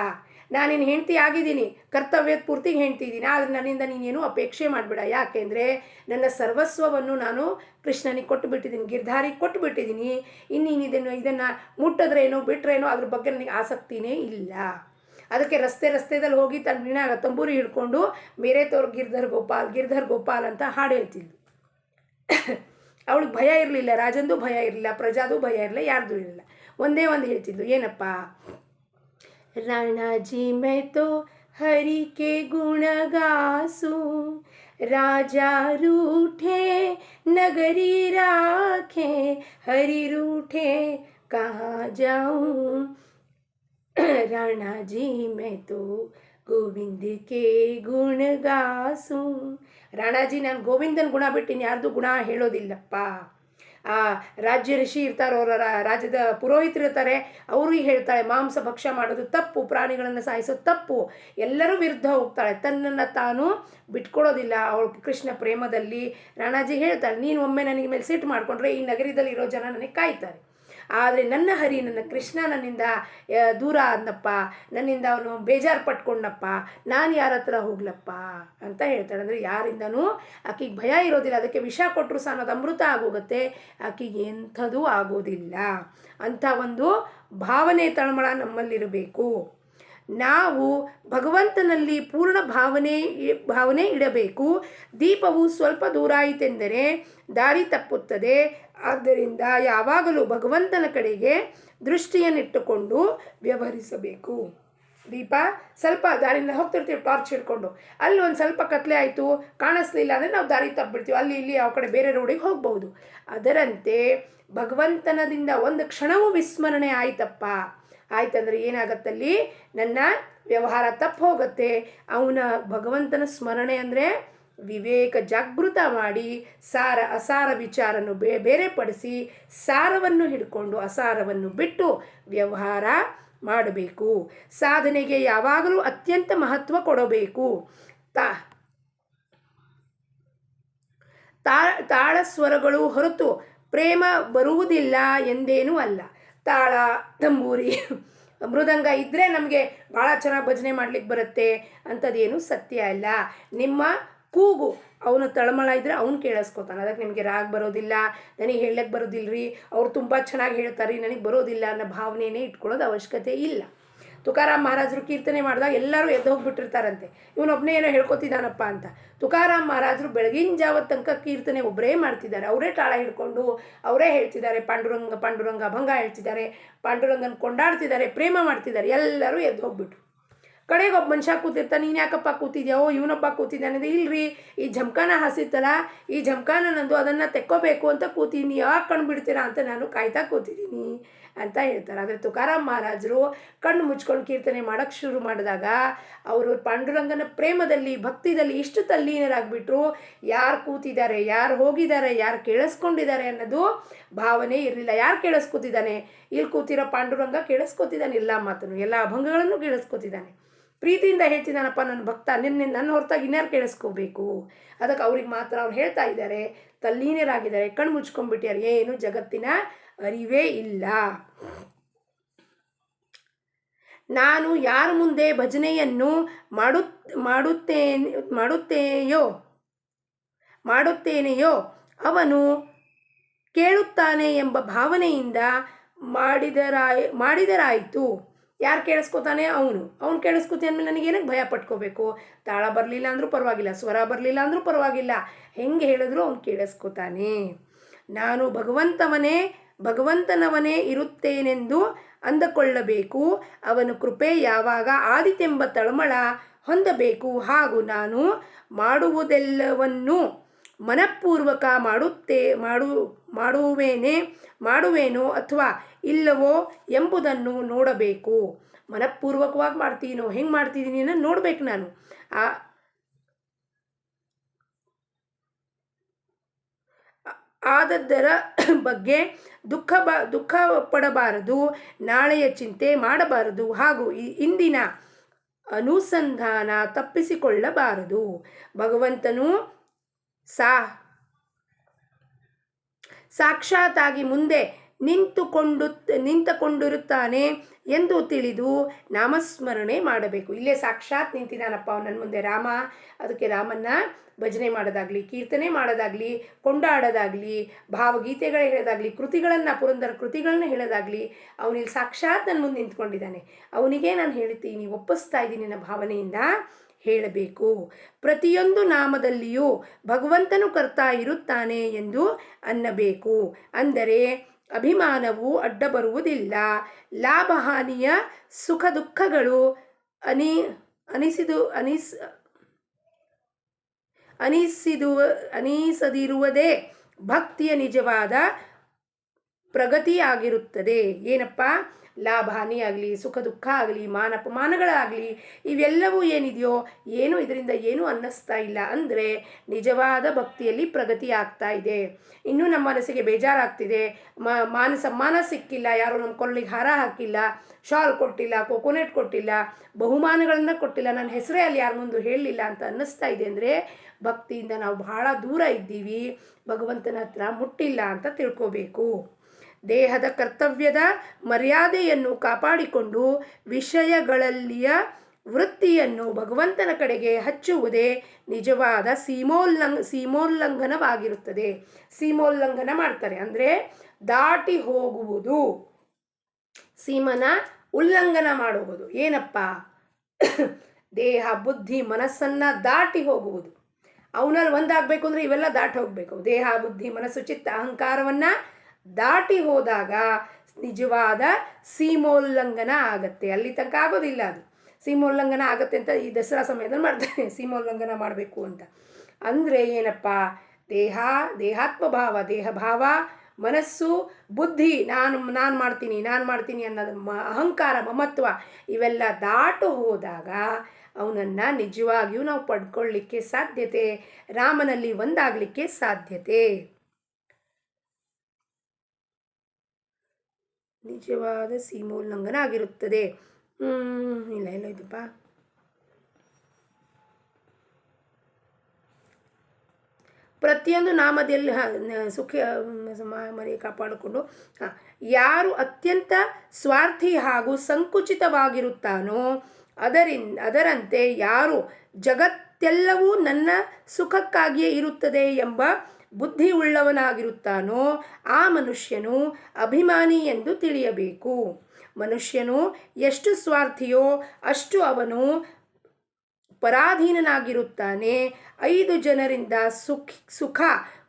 ನಾನಿನ್ನು ಹೆಂಡತಿ ಆಗಿದ್ದೀನಿ, ಕರ್ತವ್ಯದ ಪೂರ್ತಿಗೆ ಹೆಂಡ್ತಿ ಇದ್ದೀನಿ, ಆದರೆ ನನ್ನಿಂದ ನೀನೇನು ಅಪೇಕ್ಷೆ ಮಾಡಬೇಡ. ಯಾಕೆಂದರೆ ನನ್ನ ಸರ್ವಸ್ವವನ್ನು ನಾನು ಕೃಷ್ಣನಿಗೆ ಕೊಟ್ಟು ಬಿಟ್ಟಿದ್ದೀನಿ, ಗಿರ್ಧಾರಿಗೆ ಕೊಟ್ಟು ಬಿಟ್ಟಿದ್ದೀನಿ. ಇನ್ನೀನು ಇದನ್ನು ಮುಟ್ಟಿದ್ರೇನೋ ಬಿಟ್ರೇನೋ ಅದ್ರ ಬಗ್ಗೆ ನನಗೆ ಆಸಕ್ತಿನೇ ಇಲ್ಲ. ಅದಕ್ಕೆ ರಸ್ತೆದಲ್ಲಿ ಹೋಗಿ ತನ್ನ ತಂಬೂರಿ ಹಿಡ್ಕೊಂಡು ಬೇರೆ ತೋರು ಗಿರ್ಧರ್ ಗೋಪಾಲ್ ಅಂತ ಹಾಡು ಹೇಳ್ತಿದ್ಲು. ಅವಳಿಗೆ ಭಯ ಇರಲಿಲ್ಲ, ರಾಜಂದು ಭಯ ಇರಲಿಲ್ಲ, ಪ್ರಜಾದು ಭಯ ಇರಲಿಲ್ಲ, ಯಾರ್ದು ಇರಲಿಲ್ಲ. ಒಂದೇ ಒಂದು ಹೇಳ್ತಿದ್ಲು, ಏನಪ್ಪ, ರಾಣಾಜಿ ಮೈ ತೋ ಹರಿ ಕೆ ಗುಣ ಗಾಸು, ರಾಜಾ ರೂಠೆ ನಗರಿ ರಾಖೆ, ಹರಿ ರೂಠೆ ಕಹಾ ಜಾऊं, राणा जी मैं तो ಗೋವಿಂದ ಕೆ ಗುಣ ಗಾಸು. ರಾಣಾಜಿ ನಾನು ಗೋವಿಂದನ ಗುಣ ಬಿಟ್ಟಿನಿ, ಯಾರ್ದು ಗುಣ ಹೇಳೋದಿಲ್ಲಪ್ಪ. ಆ ರಾಜ್ಯ ಋಷಿ ಇರ್ತಾರೆ, ಅವರ ರಾಜ್ಯದ ಪುರೋಹಿತರು ಇರ್ತಾರೆ, ಅವ್ರಿಗೆ ಹೇಳ್ತಾಳೆ ಮಾಂಸ ಭಕ್ಷ್ಯ ಮಾಡೋದು ತಪ್ಪು, ಪ್ರಾಣಿಗಳನ್ನು ಸಾಯಿಸೋದು ತಪ್ಪು, ಎಲ್ಲರೂ ವಿರುದ್ಧ ಹೋಗ್ತಾಳೆ, ತನ್ನನ್ನು ತಾನು ಬಿಟ್ಕೊಡೋದಿಲ್ಲ. ಅವಳು ಕೃಷ್ಣ ಪ್ರೇಮದಲ್ಲಿ ರಾಣಾಜಿ ಹೇಳ್ತಾಳೆ, ನೀನು ಒಮ್ಮೆ ನನಗೆ ಮೇಲೆ ಸಿಟ್ಟು ಮಾಡಿಕೊಂಡ್ರೆ ಈ ನಗರದಲ್ಲಿ ಇರೋ ಜನ ನನಗೆ ಕಾಯ್ತಾರೆ, ಆದರೆ ನನ್ನ ಹರಿ ನನ್ನ ಕೃಷ್ಣ ನನ್ನಿಂದ ದೂರ ಆದನಪ್ಪ, ನನ್ನಿಂದ ಅವನು ಬೇಜಾರು ಪಟ್ಕೊಂಡಪ್ಪ, ನಾನು ಯಾರ ಹತ್ರ ಹೋಗ್ಲಪ್ಪ ಅಂತ ಹೇಳ್ತಾಳೆ. ಅಂದರೆ ಯಾರಿಂದನೂ ಆಕೆಗೆ ಭಯ ಇರೋದಿಲ್ಲ, ಅದಕ್ಕೆ ವಿಷ ಕೊಟ್ಟರು ಸಹ ಅನ್ನೋದು ಅಮೃತ ಆಗೋಗುತ್ತೆ, ಆಕೆಗೆ ಎಂಥದೂ ಆಗೋದಿಲ್ಲ. ಅಂಥ ಒಂದು ಭಾವನೆ ತಳಮಳ ನಮ್ಮಲ್ಲಿರಬೇಕು. ನಾವು ಭಗವಂತನಲ್ಲಿ ಪೂರ್ಣ ಭಾವನೆ ಇಡಬೇಕು. ದೀಪವು ಸ್ವಲ್ಪ ದೂರ ಆಯಿತೆಂದರೆ ದಾರಿ ತಪ್ಪುತ್ತದೆ. ಆದ್ದರಿಂದ ಯಾವಾಗಲೂ ಭಗವಂತನ ಕಡೆಗೆ ದೃಷ್ಟಿಯನ್ನಿಟ್ಟುಕೊಂಡು ವ್ಯವಹರಿಸಬೇಕು. ದೀಪ ಸ್ವಲ್ಪ ದಾರಿಯಿಂದ ಹೋಗ್ತಿರ್ತೀವಿ ಟಾರ್ಚ್ ಹಿಡ್ಕೊಂಡು, ಅಲ್ಲಿ ಒಂದು ಸ್ವಲ್ಪ ಕತ್ಲೆ ಆಯಿತು ಕಾಣಿಸ್ಲಿಲ್ಲ ಅಂದರೆ ನಾವು ದಾರಿ ತಪ್ಪಿಬಿಡ್ತೀವಿ, ಅಲ್ಲಿ ಇಲ್ಲಿ ಯಾವ ಕಡೆ ಬೇರೆ ರೋಡಿಗೆ ಹೋಗ್ಬೋದು. ಅದರಂತೆ ಭಗವಂತನದಿಂದ ಒಂದು ಕ್ಷಣವೂ ವಿಸ್ಮರಣೆ ಆಯ್ತಂದ್ರೆ ಏನಾಗತ್ತಲ್ಲಿ, ನನ್ನ ವ್ಯವಹಾರ ತಪ್ಪು ಹೋಗುತ್ತೆ. ಅವನ ಭಗವಂತನ ಸ್ಮರಣೆ ಅಂದರೆ ವಿವೇಕ ಜಾಗೃತ ಮಾಡಿ ಅಸಾರ ವಿಚಾರನ್ನು ಬೇರೆಪಡಿಸಿ ಸಾರವನ್ನು ಹಿಡ್ಕೊಂಡು ಅಸಾರವನ್ನು ಬಿಟ್ಟು ವ್ಯವಹಾರ ಮಾಡಬೇಕು. ಸಾಧನೆಗೆ ಯಾವಾಗಲೂ ಅತ್ಯಂತ ಮಹತ್ವ ಕೊಡಬೇಕು. ತಾಳ ಸ್ವರಗಳು ಹೊರತು ಪ್ರೇಮ ಬರುವುದಿಲ್ಲ ಎಂದೇನೂ ಅಲ್ಲ. ತಾಳ, ತಂಬೂರಿ, ಮೃದಂಗ ಇದ್ದರೆ ನಮಗೆ ಭಾಳ ಚೆನ್ನಾಗಿ ಭಜನೆ ಮಾಡ್ಲಿಕ್ಕೆ ಬರುತ್ತೆ ಅಂಥದ್ದೇನು ಸತ್ಯ ಅಲ್ಲ. ನಿಮ್ಮ ಕೂಗು ಅವನು ತಳಮಳ ಇದ್ದರೆ ಅವನು ಕೇಳಿಸ್ಕೊತಾನೆ. ಅದಕ್ಕೆ ನಿಮಗೆ ರಾಗ ಬರೋದಿಲ್ಲ, ನನಗೆ ಹೇಳಕ್ಕೆ ಬರೋದಿಲ್ಲ ರೀ, ಅವ್ರು ತುಂಬ ಚೆನ್ನಾಗಿ ಹೇಳ್ತಾರೆ ರೀ, ನನಗೆ ಬರೋದಿಲ್ಲ ಅನ್ನೋ ಭಾವನೆಯೇ ಇಟ್ಕೊಳ್ಳೋದು ಅವಶ್ಯಕತೆ ಇಲ್ಲ. ತುಕಾರಾಮ್ ಮಹಾರಾಜರು ಕೀರ್ತನೆ ಮಾಡಿದಾಗ ಎಲ್ಲರೂ ಎದ್ದು ಹೋಗಿಬಿಟ್ಟಿರ್ತಾರಂತೆ, ಇವನೊಬ್ಬನೇ ಏನೋ ಹೇಳ್ಕೊತಿದ್ದಾನಪ್ಪ ಅಂತ. ತುಕಾರಾಮ್ ಮಹಾರಾಜರು ಬೆಳಗಿನ ಜಾವದ ತನಕ ಕೀರ್ತನೆ ಒಬ್ಬರೇ ಮಾಡ್ತಿದ್ದಾರೆ, ಅವರೇ ತಾಳ ಹಿಡ್ಕೊಂಡು ಅವರೇ ಹೇಳ್ತಿದ್ದಾರೆ, ಪಾಂಡುರಂಗ ಪಾಂಡುರಂಗ ಭಂಗ ಹೇಳ್ತಿದ್ದಾರೆ, ಪಾಂಡುರಂಗನ ಕೊಂಡಾಡ್ತಿದ್ದಾರೆ, ಪ್ರೇಮ ಮಾಡ್ತಿದ್ದಾರೆ. ಎಲ್ಲರೂ ಎದ್ದು ಹೋಗ್ಬಿಟ್ರು. ಕಡೆಗೆ ಒಬ್ಬ ಮನುಷ್ಯ ಕೂತಿರ್ತಾನೆ, ನೀನು ಯಾಕಪ್ಪ ಕೂತಿದ್ಯಾವೋ, ಇವನೊಬ್ಬ ಕೂತಿದ್ದಾನೆ, ಇಲ್ರಿ ಈ ಜಮಖಾನ ಹಾಸಿತ್ತಲ್ಲ, ಈ ಜಮಖಾನ ನಂದು, ಅದನ್ನು ತೆಕ್ಕೋಬೇಕು ಅಂತ ಕೂತೀನಿ, ಯಾಕೆ ಕಣ್ಣು ಬಿಡ್ತೀರಾ ಅಂತ ನಾನು ಕಾಯ್ತಾ ಕೂತಿದ್ದೀನಿ ಅಂತ ಹೇಳ್ತಾರೆ. ಆದರೆ ತುಕಾರಾಮ್ ಮಹಾರಾಜರು ಕಣ್ಣು ಮುಚ್ಕೊಂಡು ಕೀರ್ತನೆ ಮಾಡೋಕ್ಕೆ ಶುರು ಮಾಡಿದಾಗ ಅವರು ಪಾಂಡುರಂಗನ ಪ್ರೇಮದಲ್ಲಿ ಭಕ್ತಿದಲ್ಲಿ ಇಷ್ಟು ತಲ್ಲೀನರಾಗ್ಬಿಟ್ರು, ಯಾರು ಕೂತಿದ್ದಾರೆ, ಯಾರು ಹೋಗಿದ್ದಾರೆ, ಯಾರು ಕೇಳಿಸ್ಕೊಂಡಿದ್ದಾರೆ ಅನ್ನೋದು ಭಾವನೆ ಇರಲಿಲ್ಲ. ಯಾರು ಕೇಳಿಸ್ಕೊತಿದ್ದಾನೆ, ಇಲ್ಲಿ ಕೂತಿರೋ ಪಾಂಡುರಂಗ ಕೇಳಿಸ್ಕೊತಿದ್ದಾನೆ, ಎಲ್ಲ ಮಾತನ್ನು ಎಲ್ಲ ಅಭಂಗಗಳನ್ನು ಕೇಳಿಸ್ಕೊತಿದ್ದಾನೆ, ಪ್ರೀತಿಯಿಂದ ಹೇಳ್ತಿದ್ದಾನಪ್ಪ ನನ್ನ ಭಕ್ತ, ನನ್ನ ಹೊರತಾಗಿ ಇನ್ಯಾರು ಕೇಳಿಸ್ಕೋಬೇಕು. ಅದಕ್ಕೆ ಅವ್ರಿಗೆ ಮಾತ್ರ ಅವ್ರು ಹೇಳ್ತಾ ಇದ್ದಾರೆ, ತಲ್ಲೀನರಾಗಿದ್ದಾರೆ, ಕಣ್ಣು ಮುಚ್ಕೊಂಡ್ಬಿಟ್ಟಿದ್ದಾರೆ, ಏನು ಜಗತ್ತಿನ ಅರಿವೇ ಇಲ್ಲ. ನಾನು ಯಾರ ಮುಂದೆ ಭಜನೆಯನ್ನು ಮಾಡುತ್ತೇನೆಯೋ ಅವನು ಕೇಳುತ್ತಾನೆ ಎಂಬ ಭಾವನೆಯಿಂದ ಮಾಡಿದರಾಯಿತು. ಯಾರು ಕೇಳಿಸ್ಕೊತಾನೆ, ಅವನು ಕೇಳಿಸ್ಕೊತಾನೆ ಅಂದಮೇಲೆ ನನಗೇನಕ್ಕೆ ಭಯ ಪಟ್ಕೋಬೇಕು. ತಾಳ ಬರಲಿಲ್ಲ ಅಂದರೂ ಪರವಾಗಿಲ್ಲ, ಸ್ವರ ಬರಲಿಲ್ಲ ಅಂದರೂ ಪರವಾಗಿಲ್ಲ, ಹೆಂಗೆ ಹೇಳಿದ್ರು ಅವನು ಕೇಳಿಸ್ಕೊತಾನೆ. ನಾನು ಭಗವಂತನವನೇ ಇರುತ್ತೇನೆಂದು ಅಂದುಕೊಳ್ಳಬೇಕು. ಅವನ ಕೃಪೆ ಯಾವಾಗ ಆದಿತೆಂಬ ತಳಮಳ ಹೊಂದಬೇಕು. ಹಾಗೂ ನಾನು ಮಾಡುವುದೆಲ್ಲವನ್ನು ಮನಪೂರ್ವಕ ಮಾಡುವೇನೋ ಅಥವಾ ಇಲ್ಲವೋ ಎಂಬುದನ್ನು ನೋಡಬೇಕು. ಮನಪೂರ್ವಕವಾಗಿ ಮಾಡ್ತೀನೋ ಹೆಂಗೆ ಮಾಡ್ತಿದ್ದೀನಿ ಅನ್ನೋ ನೋಡ್ಬೇಕು. ನಾನು ಆದದ್ದರ ಬಗ್ಗೆ ದುಃಖ ಪಡಬಾರದು, ನಾಳೆಯ ಚಿಂತೆ ಮಾಡಬಾರದು, ಹಾಗೂ ಇಂದಿನ ಅನುಸಂಧಾನ ತಪ್ಪಿಸಿಕೊಳ್ಳಬಾರದು. ಭಗವಂತನು ಸಾಕ್ಷಾತ್ತಾಗಿ ಮುಂದೆ ನಿಂತುಕೊಂಡಿರುತ್ತಾನೆ ಎಂದು ತಿಳಿದು ನಾಮಸ್ಮರಣೆ ಮಾಡಬೇಕು. ಇಲ್ಲೇ ಸಾಕ್ಷಾತ್ ನಿಂತಿದ್ದಾನಪ್ಪ ನನ್ನ ಮುಂದೆ ರಾಮ. ಅದಕ್ಕೆ ರಾಮನ್ನ ಭಜನೆ ಮಾಡೋದಾಗಲಿ, ಕೀರ್ತನೆ ಮಾಡೋದಾಗಲಿ, ಕೊಂಡಾಡೋದಾಗಲಿ, ಭಾವಗೀತೆಗಳು ಹೇಳೋದಾಗಲಿ, ಕೃತಿಗಳನ್ನು ಪುರಂದರ ಕೃತಿಗಳನ್ನ ಹೇಳೋದಾಗಲಿ, ಅವನಿಲ್ಲಿ ಸಾಕ್ಷಾತ್ ನನ್ನ ಮುಂದೆ ನಿಂತ್ಕೊಂಡಿದ್ದಾನೆ. ಅವನಿಗೆ ನಾನು ಹೇಳ್ತೀನಿ, ಒಪ್ಪಿಸ್ತಾ ಇದ್ದೀನಿ ನನ್ನ ಭಾವನೆಯಿಂದ ಹೇಳಬೇಕು. ಪ್ರತಿಯೊಂದು ನಾಮದಲ್ಲಿಯೂ ಭಗವಂತನು ಕರ್ತಾ ಇರುತ್ತಾನೆ ಎಂದು ಅನ್ನಬೇಕು. ಅಂದರೆ ಅಭಿಮಾನವು ಅಡ್ಡ ಬರುವುದಿಲ್ಲ. ಲಾಭಹಾನಿಯ ಸುಖ ದುಃಖಗಳು ಅನಿಸದಿರುವುದೇ ಭಕ್ತಿಯ ನಿಜವಾದ ಪ್ರಗತಿಯಾಗಿರುತ್ತದೆ. ಏನಪ್ಪ, ಲಾಭ ಹಾನಿ ಆಗಲಿ, ಸುಖ ದುಃಖ ಆಗಲಿ, ಮಾನಪಮಾನಗಳಾಗಲಿ, ಇವೆಲ್ಲವೂ ಏನಿದೆಯೋ ಏನು ಇದರಿಂದ ಏನೂ ಅನ್ನಿಸ್ತಾ ಇಲ್ಲ. ಅಂದರೆ ನಿಜವಾದ ಭಕ್ತಿಯಲ್ಲಿ ಪ್ರಗತಿ ಆಗ್ತಾ ಇದೆ. ಇನ್ನೂ ನಮ್ಮ ಮನಸ್ಸಿಗೆ ಬೇಜಾರಾಗ್ತಿದೆ, ಸಮ್ಮಾನ ಸಿಕ್ಕಿಲ್ಲ, ಯಾರೋ ನಮ್ಮ ಕೊರಳಿಗೆ ಹಾರ ಹಾಕಿಲ್ಲ, ಶಾಲ್ ಕೊಟ್ಟಿಲ್ಲ, ಕೋಕೋನೆಟ್ ಕೊಟ್ಟಿಲ್ಲ, ಬಹುಮಾನಗಳನ್ನು ಕೊಟ್ಟಿಲ್ಲ, ನನ್ನ ಹೆಸರೇ ಅಲ್ಲಿ ಯಾರ ಮುಂದೆ ಹೇಳಲಿಲ್ಲ ಅಂತ ಅನ್ನಿಸ್ತಾ ಇದೆ ಅಂದರೆ ಭಕ್ತಿಯಿಂದ ನಾವು ಬಹಳ ದೂರ ಇದ್ದೀವಿ, ಭಗವಂತನ ಹತ್ರ ಮುಟ್ಟಿಲ್ಲ ಅಂತ ತಿಳ್ಕೋಬೇಕು. ದೇಹದ ಕರ್ತವ್ಯದ ಮರ್ಯಾದೆಯನ್ನು ಕಾಪಾಡಿಕೊಂಡು ವಿಷಯಗಳಲ್ಲಿಯ ವೃತ್ತಿಯನ್ನು ಭಗವಂತನ ಕಡೆಗೆ ಹಚ್ಚುವುದೇ ನಿಜವಾದ ಸೀಮೋಲ್ಲಂಘನವಾಗಿರುತ್ತದೆ. ಸೀಮೋಲ್ಲಂಘನ ಮಾಡ್ತಾರೆ ಅಂದರೆ ದಾಟಿ ಹೋಗುವುದು, ಸೀಮನ ಉಲ್ಲಂಘನ ಮಾಡುವುದು. ಏನಪ್ಪ, ದೇಹ ಬುದ್ಧಿ ಮನಸ್ಸನ್ನು ದಾಟಿ ಹೋಗುವುದು. ಅವನಲ್ಲಿ ಒಂದಾಗಬೇಕು ಅಂದರೆ ಇವೆಲ್ಲ ದಾಟಿ ಹೋಗಬೇಕು. ದೇಹ ಬುದ್ಧಿ ಮನಸ್ಸು ಚಿತ್ತ ಅಹಂಕಾರವನ್ನು ದಾಟಿ ಹೋದಾಗ ನಿಜವಾದ ಸೀಮೋಲ್ಲಂಘನ ಆಗತ್ತೆ. ಅಲ್ಲಿ ತನಕ ಆಗೋದಿಲ್ಲ, ಅದು ಸೀಮೋಲ್ಲಂಘನ ಆಗತ್ತೆ ಅಂತ ಈ ದಸರಾ ಸಮಯದಲ್ಲಿ ಮಾಡ್ತಾರೆ, ಸೀಮೋಲ್ಲಂಘನ ಮಾಡಬೇಕು ಅಂತ. ಅಂದರೆ ಏನಪ್ಪ, ದೇಹಾತ್ಮಭಾವ, ದೇಹಭಾವ, ಮನಸ್ಸು, ಬುದ್ಧಿ, ನಾನು ಮಾಡ್ತೀನಿ ಅನ್ನೋದು ಅಹಂಕಾರ, ಮಮತ್ವ ಇವೆಲ್ಲ ದಾಟು ಹೋದಾಗ ಅವನನ್ನು ನಿಜವಾಗಿಯೂ ನಾವು ಪಡ್ಕೊಳ್ಳಿಕ್ಕೆ ಸಾಧ್ಯತೆ, ರಾಮನಲ್ಲಿ ಒಂದಾಗಲಿಕ್ಕೆ ಸಾಧ್ಯತೆ. ನಿಜವಾದ ಸೀಮೋಲ್ಲಂಘನ ಆಗಿರುತ್ತದೆ. ಇಲ್ಲ ಇದಪ್ಪ, ಪ್ರತಿಯೊಂದು ನಾಮದಲ್ಲಿ ಸುಖ ಮನೆ ಕಾಪಾಡಿಕೊಂಡು ಯಾರು ಅತ್ಯಂತ ಸ್ವಾರ್ಥಿ ಹಾಗೂ ಸಂಕುಚಿತವಾಗಿರುತ್ತಾನೋ ಅದರಂತೆ ಯಾರು ಜಗತ್ತೆಲ್ಲವೂ ನನ್ನ ಸುಖಕ್ಕಾಗಿಯೇ ಇರುತ್ತದೆ ಎಂಬ ಬುದ್ಧಿ ಉಳ್ಳವನಾಗಿರುತ್ತಾನೋ ಆ ಮನುಷ್ಯನು ಅಭಿಮಾನಿ ಎಂದು ತಿಳಿಯಬೇಕು. ಮನುಷ್ಯನು ಎಷ್ಟು ಸ್ವಾರ್ಥಿಯೋ ಅಷ್ಟು ಅವನು ಪರಾಧೀನನಾಗಿರುತ್ತಾನೆ. 5 ಜನರಿಂದ ಸುಖ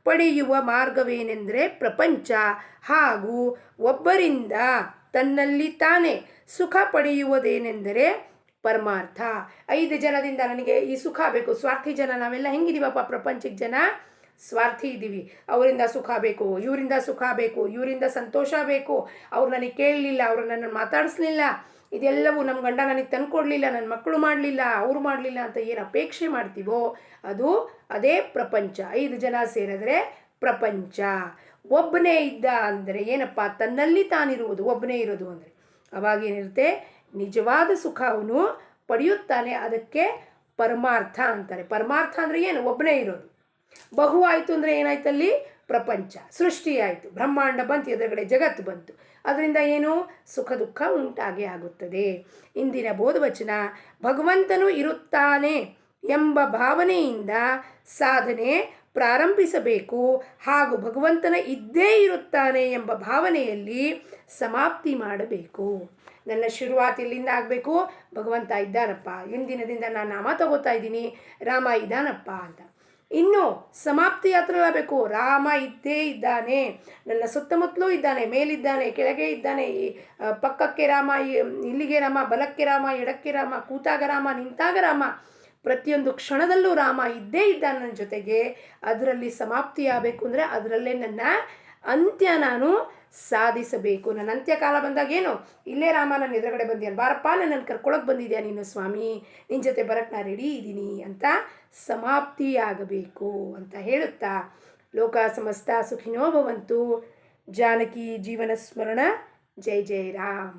ಪಡೆಯುವ ಮಾರ್ಗವೇನೆಂದರೆ ಪ್ರಪಂಚ, ಹಾಗೂ ಒಬ್ಬರಿಂದ ತನ್ನಲ್ಲಿ ತಾನೇ ಸುಖ ಪಡೆಯುವುದೇನೆಂದರೆ ಪರಮಾರ್ಥ. 5 ಜನದಿಂದ ನನಗೆ ಈ ಸುಖ ಬೇಕು. ಸ್ವಾರ್ಥಿ ಜನ ನಾವೆಲ್ಲ ಹೆಂಗಿದೀವಪ್ಪ, ಪ್ರಪಂಚಕ್ಕೆ ಜನ ಸ್ವಾರ್ಥಿ ಇದ್ದೀವಿ. ಅವರಿಂದ ಸುಖ ಬೇಕು, ಇವರಿಂದ ಸುಖ ಬೇಕು, ಇವರಿಂದ ಸಂತೋಷ ಬೇಕು, ಅವ್ರು ನನಗೆ ಕೇಳಲಿಲ್ಲ, ಅವರು ನನ್ನನ್ನು ಮಾತಾಡಿಸ್ಲಿಲ್ಲ, ಇದೆಲ್ಲವೂ ನಮ್ಮ ಗಂಡ ನನಗೆ ತಂದುಕೊಡ್ಲಿಲ್ಲ, ನನ್ನ ಮಕ್ಕಳು ಮಾಡಲಿಲ್ಲ, ಅವರು ಮಾಡಲಿಲ್ಲ ಅಂತ ಏನು ಅಪೇಕ್ಷೆ ಮಾಡ್ತೀವೋ ಅದೇ ಪ್ರಪಂಚ. 5 ಜನ ಸೇರಿದ್ರೆ ಪ್ರಪಂಚ. ಒಬ್ಬನೇ ಇದ್ದ ಅಂದರೆ ಏನಪ್ಪ, ತನ್ನಲ್ಲಿ ತಾನಿರುವುದು, ಒಬ್ಬನೇ ಇರೋದು ಅಂದರೆ ಅವಾಗೇನಿರುತ್ತೆ, ನಿಜವಾದ ಸುಖ ಅವನು ಪಡೆಯುತ್ತಾನೆ. ಅದಕ್ಕೆ ಪರಮಾರ್ಥ ಅಂತಾರೆ. ಪರಮಾರ್ಥ ಅಂದರೆ ಏನು, ಒಬ್ಬನೇ ಇರೋದು. ಬಹು ಆಯಿತು ಅಂದರೆ ಏನಾಯ್ತಲ್ಲಿ, ಪ್ರಪಂಚ ಸೃಷ್ಟಿ ಆಯಿತು, ಬ್ರಹ್ಮಾಂಡ ಬಂತು, ಎದುರುಗಡೆ ಜಗತ್ತು ಬಂತು. ಅದರಿಂದ ಏನು, ಸುಖ ದುಃಖ ಉಂಟಾಗಿ ಆಗುತ್ತದೆ. ಇಂದಿನ ಬೋಧವಚನ, ಭಗವಂತನು ಇರುತ್ತಾನೆ ಎಂಬ ಭಾವನೆಯಿಂದ ಸಾಧನೆ ಪ್ರಾರಂಭಿಸಬೇಕು, ಹಾಗೂ ಭಗವಂತನ ಇದ್ದೇ ಇರುತ್ತಾನೆ ಎಂಬ ಭಾವನೆಯಲ್ಲಿ ಸಮಾಪ್ತಿ ಮಾಡಬೇಕು. ನನ್ನ ಶುರುವಾತ್ ಇಲ್ಲಿಂದ ಆಗಬೇಕು, ಭಗವಂತ ಇದ್ದಾನಪ್ಪ, ಇಂದಿನದಿಂದ ನಾನು ನಾಮ ತಗೋತಾ ಇದ್ದೀನಿ, ರಾಮ ಇದ್ದಾನಪ್ಪ ಅಂತ. ಇನ್ನು ಸಮಾಪ್ತಿ ಹತ್ರ ಆಗಬೇಕು, ರಾಮ ಇದ್ದೇ ಇದ್ದಾನೆ, ನನ್ನ ಸುತ್ತಮುತ್ತಲೂ ಇದ್ದಾನೆ, ಮೇಲಿದ್ದಾನೆ, ಕೆಳಗೆ ಇದ್ದಾನೆ, ಪಕ್ಕಕ್ಕೆ ರಾಮ, ಇಲ್ಲಿಗೆ ರಾಮ, ಬಲಕ್ಕೆ ರಾಮ, ಎಡಕ್ಕೆ ರಾಮ, ಕೂತಾಗ ರಾಮ, ನಿಂತಾಗ ರಾಮ, ಪ್ರತಿಯೊಂದು ಕ್ಷಣದಲ್ಲೂ ರಾಮ ಇದ್ದೇ ಇದ್ದಾನೆ ನನ್ನ ಜೊತೆಗೆ. ಅದರಲ್ಲಿ ಸಮಾಪ್ತಿ ಆಗಬೇಕು ಅಂದರೆ ಅದರಲ್ಲೇ ನನ್ನ ಅಂತ್ಯ ನಾನು ಸಾಧಿಸಬೇಕು. ನನ್ನ ಅಂತ್ಯಕಾಲ ಬಂದಾಗ ಏನು, ಇಲ್ಲೇ ರಾಮ ನನ್ನ ಎದುರುಗಡೆ ಬಂದಿಯಾನು, ಬಾರಪ್ಪ ನನ್ನನ್ನು ಕರ್ಕೊಳಕ್ಕೆ ಬಂದಿದ್ಯಾ ನೀನು ಸ್ವಾಮಿ, ನಿನ್ನ ಜೊತೆ ಬರಕ್ಕೆ ನಾನು ರೆಡಿ ಇದ್ದೀನಿ ಅಂತ ಸಮಾಪ್ತಿಯಾಗಬೇಕು ಅಂತ ಹೇಳುತ್ತಾ, ಲೋಕ ಸಮಸ್ತ ಸುಖಿನೋ ಭವಂತು. ಜಾನಕಿ ಜೀವನ ಸ್ಮರಣ. ಜೈ ಜೈ ರಾಮ್.